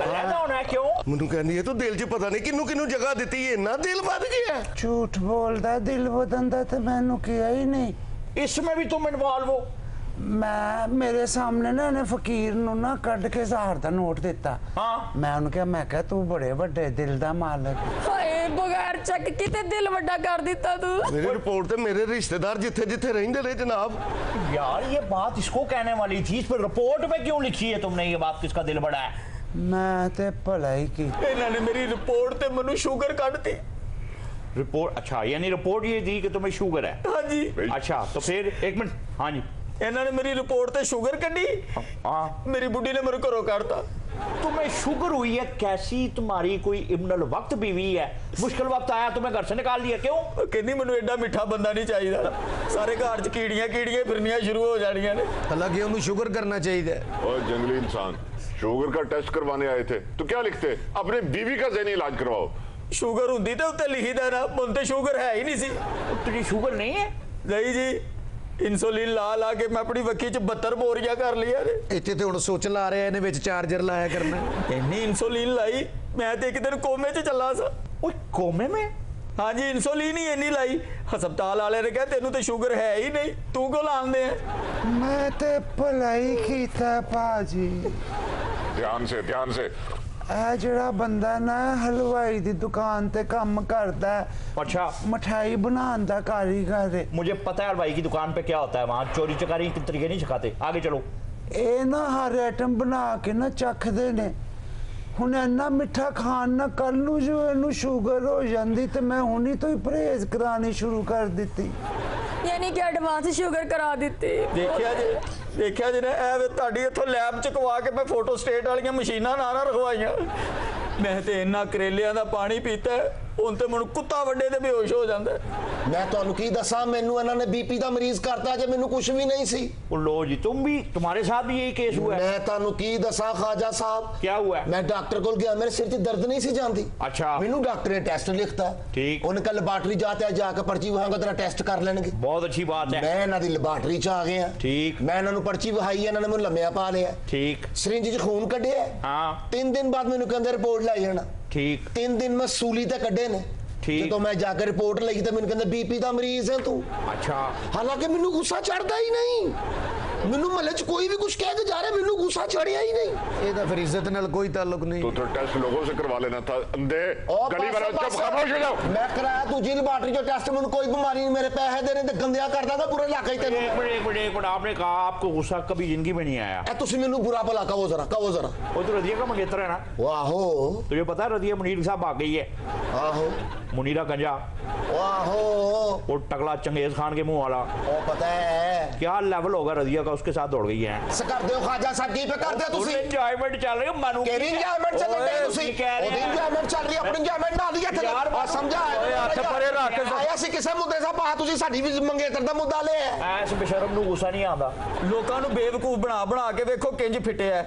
रहना होना है क्यों? ਮੈਨੂੰ ਕਹਿੰਦੀ ਹੈ ਤੂੰ ਦਿਲ 'ਚ ਪਤਾ ਨਹੀਂ ਕਿਹਨੂੰ ਕਿਹਨੂੰ ਜਗ੍ਹਾ ਦਿੱਤੀ, ਇੰਨਾ ਦਿਲ ਵੱਧ ਗਿਆ। ਝੂਠ ਬੋਲਦਾ ਦਿਲ ਵਧਣ ਦਾ ਤੇ ਮੈਨੂੰ ਕਿਹਾ ਹੀ ਨਹੀਂ। इसमें भी तुम इन्वॉल्व हो? ਮੈਂ ਮੇਰੇ ਸਾਹਮਣੇ ਨਾ ਇਹਨੇ ਫਕੀਰ ਨੂੰ ਨਾ ਕੱਢ ਕੇ 1000 ਦਾ ਨੋਟ ਦਿੱਤਾ। ਹਾਂ ਮੈਂ ਉਹਨੂੰ ਕਿਹਾ, ਮੈਂ ਕਿਹਾ ਤੂੰ ਬੜੇ ਵੱਡੇ ਦਿਲ ਦਾ ਮਾਲਕ। ਹਾਏ ਬਗੈਰ ਚੱਕ ਕਿਤੇ ਦਿਲ ਵੱਡਾ ਕਰ ਦਿੱਤਾ ਤੂੰ। मेरी रिपोर्ट ਤੇ ਮੇਰੇ ਰਿਸ਼ਤੇਦਾਰ ਜਿੱਥੇ ਜਿੱਥੇ ਰਹਿੰਦੇ ਨੇ जनाब। यार ये बात इसको कहने वाली थी, इस पर रिपोर्ट में क्यों लिखी है तुमने ये बात किसका दिल बड़ा है? ਮੈਂ ਤੇ ਭलाई की। ਇਹਨਾਂ ਨੇ ਮੇਰੀ ਰਿਪੋर्ट ਤੇ ਮੈਨੂੰ ਸ਼ੂਗਰ ਕੱਢਤੀ। रिपोर्ट? अच्छा यानी रिपोर्ट ये दी कि तुम्हें शुगर है? हाँ जी। अच्छा तो फिर एक मिनट। हाँ जी ਇਹਨਾਂ ਨੇ ਮੇਰੀ ਰਿਪੋर्ट ਤੇ ਸ਼ੂਗਰ ਕੱਢੀ। हाँ ਮੇਰੀ ਬੁੱਢੀ ਨੇ ਮੈਨੂੰ ਘਰੋਂ ਕੱਢਤਾ। तुम्हें शुगर हुई है? कैसी तुम्हारी कोई इब्नुल वक्त बीवी है? मुश्किल वक्त आया तुम्हें घर से निकाल दिया क्यों? ਕਹਿੰਦੀ ਮੈਨੂੰ ਐਡਾ ਮਿੱਠਾ ਬੰਦਾ ਨਹੀਂ ਚਾਹੀਦਾ, ਸਾਰੇ ਘਰ 'ਚ ਕੀੜੀਆਂ ਫਿਰਨੀਆਂ ਸ਼ੁਰੂ ਹੋ ਜਾਣੀਆਂ ਨੇ। हालांकि उन्हें शुगर करना चाहिए। और जंगली इंसान शुगर का टेस्ट करवाने आए थे तो क्या लिखते? अपने बीवी का ज़हनी इलाज करवाओ। ਸ਼ੂਗਰ ਹੁੰਦੀ ਤੇ ਉੱਤੇ ਲਿਖੀਦਾ ਨਾ, ਮੈਨੂੰ ਤੇ ਸ਼ੂਗਰ ਹੈ ਹੀ ਨਹੀਂ ਸੀ। तुझे शुगर नहीं है? ਨਹੀਂ ਜੀ, ਇਨਸੂਲਿਨ ਲਾ ਕੇ ਮੈਂ ਆਪਣੀ ਵੱਖੀ 'ਚ 72 ਬੋਰੀਆਂ ਕਰ ਲਈਆਂ ਨੇ। ਇੱਥੇ ਤੇ ਹੁਣ ਸੁੱਚ ਲਾ ਰਿਹਾ, ਇਹਨੇ ਵਿੱਚ ਚਾਰਜਰ ਲਾਇਆ ਕਰਨਾ। ਇੰਨੀ ਇਨਸੂਲਿਨ ਲਾਈ ਮੈਂ ਤੇ ਇੱਕ ਦਿਨ ਕੋਮੇ 'ਚ ਚੱਲਾ ਸਾਂ। ओए कोमे में? हाँ जी, इंसुलिन ही इन्नी लाई। हस्पताल वाले ने कहा तेनू तो शुगर है ही नहीं, तू क्यों लांदे है? मैं ते भलाई कीता भाजी। ध्यान से ਇਹ ਜਿਹੜਾ ਬੰਦਾ ਨਾ ਹਲਵਾਈ ਦੀ ਦੁਕਾਨ ਤੇ ਕੰਮ ਕਰਦਾ ਹੈ, अच्छा ਮਠਾਈ ਬਣਾਉਣ ਦਾ ਕਾਰੀਗਰ ਹੈ। मुझे पता है भाई की दुकान पे क्या होता है, वहाँ चोरी चकारी के तरीके नहीं सिखाते। आगे चलो। ਇਹ ਨਾ ਹਰ ਆਈਟਮ ਬਣਾ ਕੇ ਨਾ ਚੱਖਦੇ ਨੇ ਹੁਣ ਇੰਨਾ ਮਿੱਠਾ ਖਾਣ ਨਾਲ ਕੱਲ ਨੂੰ ਜੋ ਇਹਨੂੰ ਸ਼ੂਗਰ ਹੋ ਜਾਂਦੀ ਤੇ ਮੈਂ ਹੁਣੀ ਤੋਂ ਹੀ ਪਰਹੇਜ਼ ਕਰਾਣੀ ਸ਼ੁਰੂ ਕਰ ਦਿੱਤੀ। ਯਾਨੀ ਕਿ ਐਡਵਾਂਸ ਸ਼ੂਗਰ ਕਰਾ ਦਿੱਤੀ। ਦੇਖਿਆ ਜੀ ਨੇ ਐ ਤੁਹਾਡੀ ਇੱਥੋਂ ਲੈਬ ਚ ਕਵਾ ਕੇ ਮੈਂ ਫੋਟੋ ਸਟੇਟ ਵਾਲੀਆਂ ਮਸ਼ੀਨਾਂ ਨਾ ਰਖਵਾਈਆਂ। ਮੈਂ ਤੇ ਇੰਨਾ ਕਰੇਲਿਆਂ ਦਾ ਪਾਣੀ ਪੀਤਾ ਹੁਣ ਤੇ ਮੈਨੂੰ ਕੁੱਤਾ ਵੱਡੇ ਤੇ ਬੇਹੋਸ਼ ਹੋ ਜਾਂਦਾ। मैं ਤੁਹਾਨੂੰ ਕੀ ਦੱਸਾਂ, ਮੈਨੂੰ ਇਹਨਾਂ ਨੇ बीपी ਦਾ ਮਰੀਜ਼ ਕਰਤਾ ਜੇ ਮੈਨੂੰ ਕੁਝ ਵੀ नहीं सी। लो जी तुम भी, तुम्हारे साथ भी यही केस हुआ है? मैं ਤੁਹਾਨੂੰ ਕੀ ਦੱਸਾਂ ख्वाजा साहब, क्या हुआ है? मैं डॉक्टर ਕੋਲ ਗਿਆ, ਮੇਰੇ ਸਿਰ 'ਚ ਦਰਦ ਨਹੀਂ ਸੀ ਜਾਂਦੀ। अच्छा। ਮੈਨੂੰ ਡਾਕਟਰ ਨੇ ਟੈਸਟ ਲਿਖਤਾ। ठीक। ਉਹਨੇ ਕੱਲ ਲੈਬੋਰੇਟਰੀ ਜਾ ਕੇ ਪਰਚੀ ਵਹਾਂਗਾ ਤੇਰਾ ਟੈਸਟ ਕਰ ਲੈਣਗੇ। बहुत अच्छी बात है। ਮੈਂ ਇਹਨਾਂ ਦੀ ਲੈਬੋਰੇਟਰੀ 'ਚ ਆ ਗਿਆ। ठीक। ਮੈਂ ਇਹਨਾਂ ਨੂੰ ਪਰਚੀ ਵਹਾਈ, ਇਹਨਾਂ ਨੇ ਮੈਨੂੰ ਲੰਮਿਆ ਪਾ ਲਿਆ। ठीक। ਸਿਰਿੰਜ 'ਚ ਖੂਨ ਕੱਢਿਆ। हाँ 3 दिन बाद ਮੈਨੂੰ ਕਹਿੰਦੇ ਰਿਪੋਰਟ ਲੈ ਜਾਣਾ। ठीक। 3 दिन ਮੈਂ ਸੂਲੀ ਤੇ ਕੱਢੇ ਨੇ। ਠੀਕ। ਜਦੋਂ ਮੈਂ ਜਾ ਕੇ ਰਿਪੋਰਟ ਲਈ ਤਾਂ ਮੈਨੂੰ ਕਹਿੰਦੇ बीपी ਦਾ ਮਰੀਜ਼ ਹੈ ਤੂੰ। अच्छा। ਹਾਲਾਂਕਿ ਮੈਨੂੰ ਗੁੱਸਾ ਚੜਦਾ ਹੀ ਨਹੀਂ, ਮੈਨੂੰ ਮਹੱਲੇ 'ਚ ਕੋਈ ਵੀ ਕੁਝ ਕਹਿ ਕੇ ਜਾ ਰਿਹਾ, ਮੈਨੂੰ ਗੁੱਸਾ ਚੜਿਆ ਹੀ नहीं। ਇਹਦਾ ਫਿਰ ਇੱਜ਼ਤ ਨਾਲ ਕੋਈ ਤਾल्लुक नहीं। तो टेस्ट लोगों से करवा लेना था। अंधे गली वालों चुप खामोश हो जाओ। मैं कराया दूजी ਲੈਬਾਰਟਰੀ 'ਚੋਂ ਟੈਸਟ, ਮੈਨੂੰ ਕੋਈ ਬਿਮਾਰੀ नहीं, मेरे पैसे देने ਤੇ ਗੰਦਿਆ करदा था पूरे इलाके 'ਚ। एक मिनट आपने कहा आपको गुस्सा कभी जिंदगी में नहीं आया? ए ਤੁਸੀਂ ਮੈਨੂੰ बुरा भला कहो जरा। वो तो रजिया का मंगेतर है ना? वाहो। तुझे पता है रजिया मुनीर साहब आ गई है? आहो। मुनीरा गंजा। वाहो। वो टकला चंगेज खान के मुंह वाला। ओ पता है क्या लेवल होगा रजिया का, उसके साथ दौड़ गई है। ਕਰਦੇ ਹੋ ख्वाजा साहब, ਕੀ पे ਕਰਦੇ ਹੋ ਤੁਸੀਂ? एंजॉयमेंट चल रही है मानू। ਕਿਹੜੀ ਇੰਜॉयमेंट ਚੱਲ ਰਹੀ ਹੈ ਤੁਸੀਂ? ਉਹਦੀ ਇੰਜॉयमेंट ਚੱਲ ਰਹੀ ਹੈ, ਆਪਣੀ ਇੰਜॉयमेंट ਨਾਲ ਹੀ ਇੱਥੇ ਯਾਰ ਆ ਸਮਝਾ। ਓਏ ਹੱਥ ਪਰੇ ਰੱਖ ਕੇ ਆਇਆ ਸੀ ਕਿਸੇ ਮੁੱਦੇ ਦਾ ਪਾ, ਤੁਸੀਂ ਸਾਡੀ ਵੀ ਮੰਗੇਤਰ ਦਾ ਮੁੱਦਾ ਲਿਆ। ਐਸ ਬੇਸ਼ਰਮ ਨੂੰ ਗੁੱਸਾ ਨਹੀਂ ਆਉਂਦਾ। ਲੋਕਾਂ ਨੂੰ ਬੇਵਕੂਫ ਬਣਾ ਕੇ ਵੇਖੋ ਕਿੰਜ ਫਿੱਟਿਆ।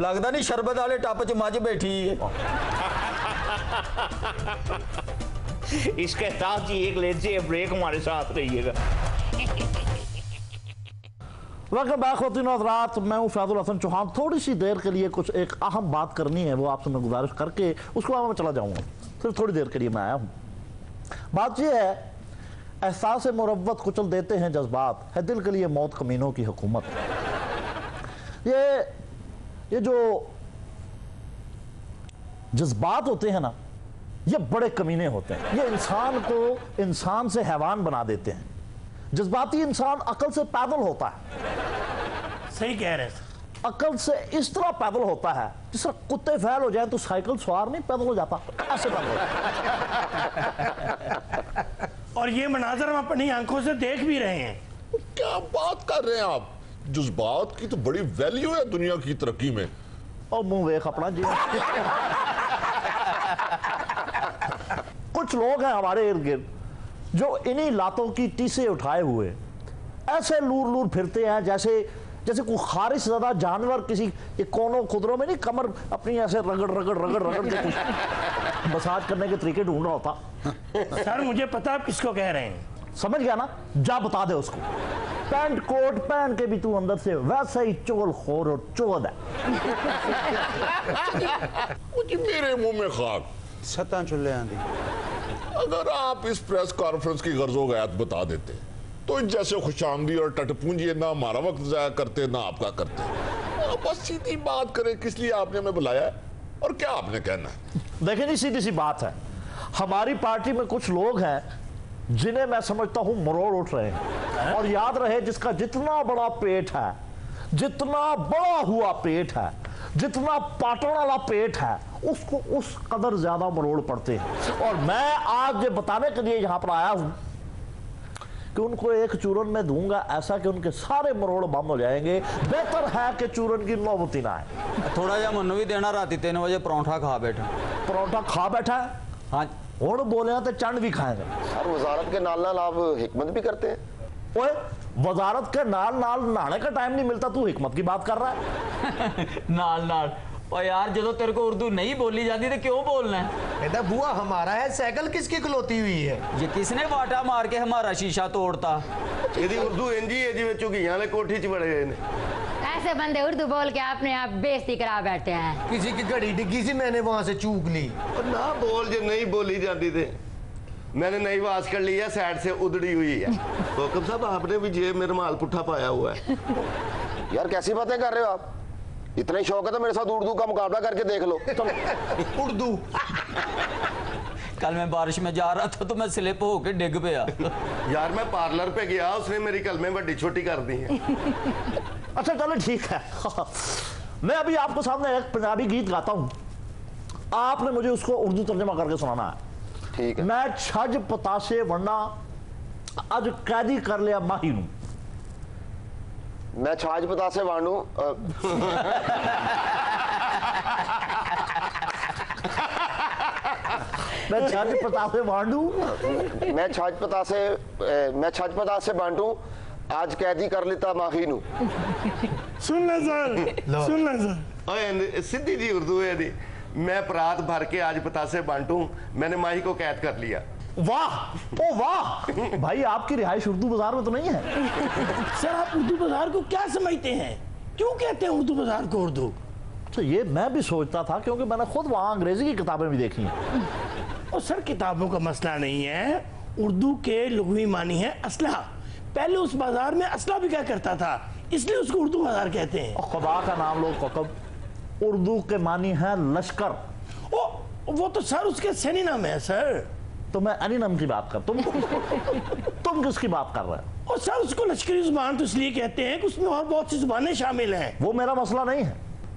ਲੱਗਦਾ ਨਹੀਂ ਸ਼ਰਬਤ ਵਾਲੇ ਟੱਪ 'ਚ ਮੱਝ ਬੈਠੀ ਹੈ। इसके साथ ही एक लेट से ब्रेक हमारे साथ रहिएगा। वेलकम बैक ख़वातीन और हज़रात, मैं हूँ फैज़ुल हसन चौहान। थोड़ी सी देर के लिए कुछ एक अहम बात करनी है, वो आपसे मैं गुजारिश करके उसके बाद मैं चला जाऊँगा। सिर्फ थोड़ी देर के लिए मैं आया हूँ। बात यह है, एहसास मुरव्वत कुचल देते हैं जज्बात, है दिल के लिए मौत कमीनों की हुकूमत। ये जो जज्बात होते हैं ना, ये बड़े कमीने होते हैं। ये इंसान को इंसान से हैवान बना देते हैं। जज्बाती इंसान अकल से पैदल होता है। सही कह रहे हैं। अकल से इस तरह पैदल होता है जिस तरह कुत्ते फैल हो जाए तो साइकिल सवार नहीं पैदल हो जाता, ऐसे पैदल होता है। और ये मनाजर हम अपनी आंखों से देख भी रहे हैं। क्या बात कर रहे हैं आप? जज्बात की तो बड़ी वैल्यू है दुनिया की तरक्की में। और मुंह वेख अपना जी। कुछ लोग हैं हमारे इर्द गिर्द जो इन्हीं लातों की टीसे उठाए हुए ऐसे लूर लूर फिरते हैं जैसे कोई खारिश ज़्यादा जानवर किसी ये कोनों खुदरों में नहीं, कमर अपनी ऐसे रगड़ के कुछ मसाज करने के तरीके ढूंढ रहा होता। सर मुझे पता आप किसको कह रहे हैं। समझ गया ना? जा बता दे उसको। पैंट कोट पहन के भी तू अंदर से वैसा ही चोल खोर और चोद है। मेरे मुंह में खाक। सता चुल्ले दी। अगर आप इस प्रेस कॉन्फ्रेंस की गर्जो गैत बता देते तो जैसे खुशामदी और टटपूंजी ना हमारा वक्त जाया करते ना आपका करते। बस सीधी बात करें, किस लिए आपने हमें बुलाया है और क्या आपने कहना है? देखिए जी, सीधी सी बात है, हमारी पार्टी में कुछ लोग हैं जिन्हें मैं समझता हूं मरोड़ उठ रहे हैं। और याद रहे, जिसका जितना बड़ा पेट है, जितना बड़ा हुआ पेट है, जितना पाटन वाला पेट है, उसको उस कदर ज्यादा मरोड़ पड़ते हैं। और मैं आज ये बताने के लिए यहां पर आया हूं कि उनको एक चूरन में दूंगा ऐसा कि उनके सारे मरोड़ बंद हो जाएंगे। बेहतर है कि चूरन की नौबत ही ना आए। थोड़ा जा मनु भी देना, राती 3 बजे परौंठा खा बैठा। परौंठा खा बैठा है? हाँ। और बोले तो चंड भी खाएंगे। सर वजारत के नाल नाल आप हिकमत भी करते हैं? ओए, वजारत के नाल नाल नहाने का टाइम नहीं मिलता, तू हिकमत की बात कर रहा है? नाल और यार जो तेरे को उर्दू नहीं बोली जाती तो क्यों बोलना है? बेटा बुआ हमारा है, साइकिल किसकी खलोती हुई है? ये किसने वाटा मार के हमारा शीशा तोड़ता? ਇਹਦੀ ਉਰਦੂ ਇੰਜੀ ਹੈ ਜਿਵੇਂ ਝੁਗੀਆਂ ਵਾਲੇ ਕੋਠੀ 'ਚ ਵੜੇ ਗਏ ਨੇ। ऐसे बंदे उर्दू बोल के अपने आप बेइज्जती करा बैठे हैं। किसी की घड़ी डिग्गी सी, मैंने वहां से चूक ली। और ना बोल, जो नहीं बोली जाती थी मैंने नई आवाज कर ली है, साइड से उधड़ी हुई है। हुक्म साहब आपने भी जेब में रुमाल पुट्ठा पाया हुआ है। यार कैसी बातें कर रहे हो आप? इतना ही शौक है तो मेरे साथ उर्दू का मुकाबला करके देख लो। उर्दू। कल मैं बारिश में जा रहा था तो मैं स्लिप होके डिग गया। यार मैं पार्लर पे गया, उसने मेरी कलमें बड़ी छोटी कर दी हैं। अच्छा चलो ठीक है। मैं अभी आपको सामने एक पंजाबी गीत गाता हूँ, आपने मुझे उसको उर्दू तर्जमा करके सुनाना है। ठीक है। मैं छज पतासे वरना अज कैदी कर लिया माही नू। मैं छाछ पतासे वांडू मैं छज पतासे वांडू मैं छज पतासे बांटू आज कैदी कर लेता माही नू। सुन ले सर, सुन ले सर। ओए सीधी जी उर्दू है दी। मैं परात भर के आज पतासे बांटू, मैंने माही को कैद कर लिया। वाह, ओ वाह भाई, आपकी रिहाइश उर्दू बाजार में तो नहीं है? सर आप उर्दू बाजार को क्या समझते हैं? क्यों कहते हैं उर्दू बाजार को उर्दू? तो ये मैं भी सोचता था, क्योंकि मैंने खुद वहां अंग्रेजी की किताबें भी देखी हैं। और सर किताबों का मसला नहीं है, उर्दू के लुग़वी मानी है असलहा। पहले उस बाजार में असला भी क्या करता था, इसलिए उसको उर्दू बाजार कहते हैं। और खुदा का नाम लो ककब, उर्दू के मानी है लश्कर। ओ वो तो सर उसके सिनोनिम है सर। तो मैं एनिनम की बात कर, तुम किसकी बात कर रहे हो? और सर उसको लश्करी जुबान तो इसलिए कहते हैं कि उसमें और बहुत सी जुबानें शामिल हैं। वो मेरा मसला नहीं है।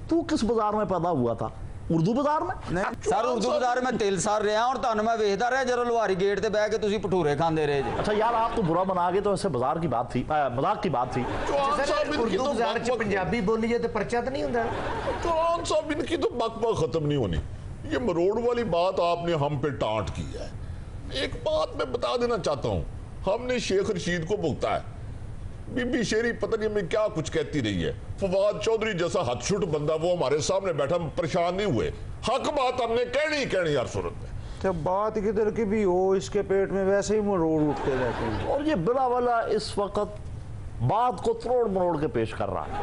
तू किस बाजार में पैदा हुआ था? उर्दू बाजार में? सर उर्दू बाजार में तिल सार रहा और ਤੁਹਾਨੂੰ मैं वेखदा रहा ਜਦੋਂ लुहारी गेट ਤੇ ਬਹਿ ਕੇ ਤੁਸੀਂ ਭਟੂਰੇ ਖਾਂਦੇ ਰਹੇ जी। अच्छा यार, आप तो बुरा बना गए, तो ऐसे बाजार की बात थी, मजाक की बात थी। उर्दू बाजार च पंजाबी बोली जाए तो पर्चा तो नहीं होता? चौहान साहब इनकी तो बकबक खत्म नहीं होनी। ये मरोड़ वाली बात आपने हम पे टांट की है। एक बात मैं बता देना चाहता हूँ, हमने शेख रशीद को भुगता है। बीबी शेरी पता नहीं हमें क्या कुछ कहती रही है। फवाद चौधरी जैसा हथछुट बंदा वो हमारे सामने बैठा, परेशान नहीं हुए। हक बात हमने कहनी हर सूरत में। तो बात किधर की भी हो, इसके पेट में वैसे ही मरोड़ उठते रहते हैं। और ये बिला वाला इस वक्त बात को तोड़ मरोड़ के पेश कर रहा है।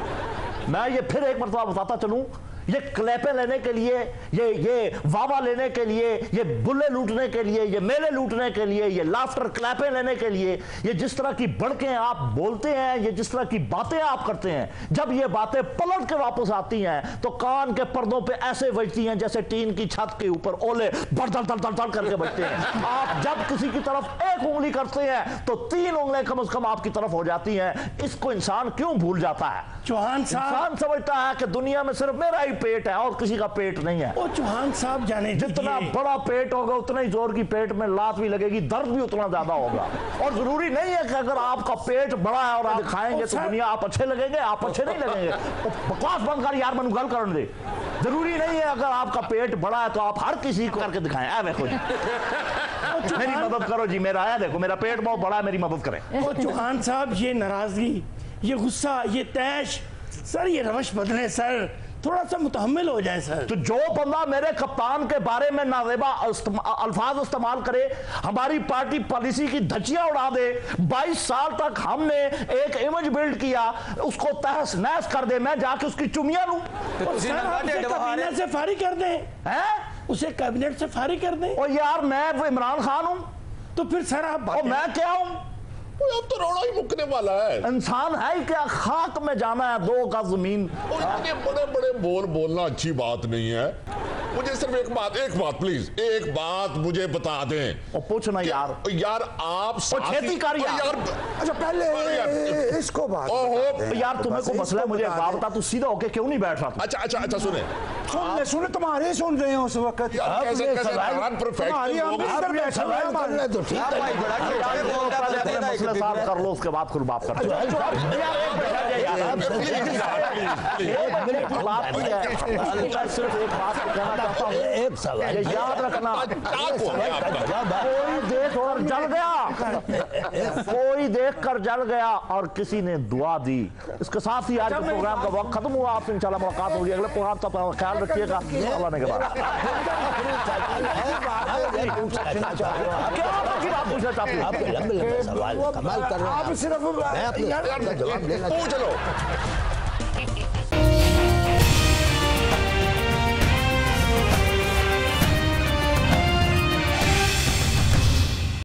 मैं ये फिर एक मरतबा बताता चलूं, ये क्लैपें लेने के लिए, ये वावा लेने के लिए, ये बुल्ले लूटने के लिए, ये मेले लूटने के लिए, ये लाफ्टर क्लैपें लेने के लिए, ये जिस तरह की बड़कें आप बोलते हैं, ये जिस तरह की बातें आप करते हैं, जब ये बातें पलट के वापस आती हैं तो कान के पर्दों पे ऐसे बजती हैं जैसे टीन की छत के ऊपर ओले धड़ धड़ धड़ धड़ करके बजते हैं। आप जब किसी की तरफ एक उंगली करते हैं तो 3 उंगलियां कम से कम आपकी तरफ हो जाती हैं। इसको इंसान क्यों भूल जाता है? चौहान साहब, इंसान समझता है कि दुनिया में सिर्फ मेरा ही पेट है और किसी का पेट नहीं है। ओ चौहान साहब जाने जितना बड़ा पेट होगा उतना ही जोर की पेट में लात भी लगेगी, दर्द भी उतना ज्यादा होगा। और जरूरी नहीं है कि अगर आपका पेट बड़ा है और आप खाएंगे तो दुनिया आप अच्छे लगेंगे, आप अच्छे नहीं लगेंगे। बकवास बंद कर यार, मैंने गल करने दे। जरूरी नहीं है अगर आपका पेट बड़ा है तो आप हर किसी को करके दिखाएं। आ देखो जी, मेरी मदद करो जी, मेरा आया देखो मेरा पेट बहुत बड़ा है, मेरी मदद करें। और चौहान साहब ये नाराजगी, ये गुस्सा, ये तैश, सर ये रवश बदले सर, थोड़ा सा मुतहम्मिल हो जाए सर। तो जो बंदा मेरे कप्तान के बारे में नाज़ेबा अल्फाज इस्तेमाल करे, हमारी पार्टी पॉलिसी की धज्जियां उड़ा दे, 22 साल तक हमने एक इमेज बिल्ड किया, उसको तहस नहस कर दे, मैं जाके उसकी चुमिया लूं। कैबिनेट से फारिग कर दें, उसे कैबिनेट से फारिग कर दें। और यार मैं वो इमरान खान हूं, तो फिर सर आप मैं क्या हूं? अब तो रोड़ा ही मुकने वाला है। इंसान है क्या? खाक में जाना है 2 गज जमीन। इतने बड़े बड़े बोलना अच्छी बात नहीं है। मुझे सिर्फ एक बात प्लीज, एक बात मुझे बता दें। और पूछना यार आप खेती कर यार। अच्छा पहले इसको बात यार, तुम्हें को मसला है, मुझे बात बता, तू सीधा होके क्यों नहीं बैठ रहा? अच्छा सुने तुम्हारे सुन रहे हो उस वक्त। साफ कर लो, उसके बाद खुद बात कर। सिर्फ एक बात कहना चाहता हूँ, एक सवाल याद रखना, कोई देख और जल गया, कोई देख कर जल गया और किसी ने दुआ दी। इसके साथ ही आज के प्रोग्राम का वक्त खत्म हुआ। आपसे इंशाल्लाह मुलाकात होगी अगले प्रोग्राम तक। अपना ख्याल रखिएगा। अल्लाह ने के बाद पूछना चाहती हूँ, आप सिर्फ पूछ लो।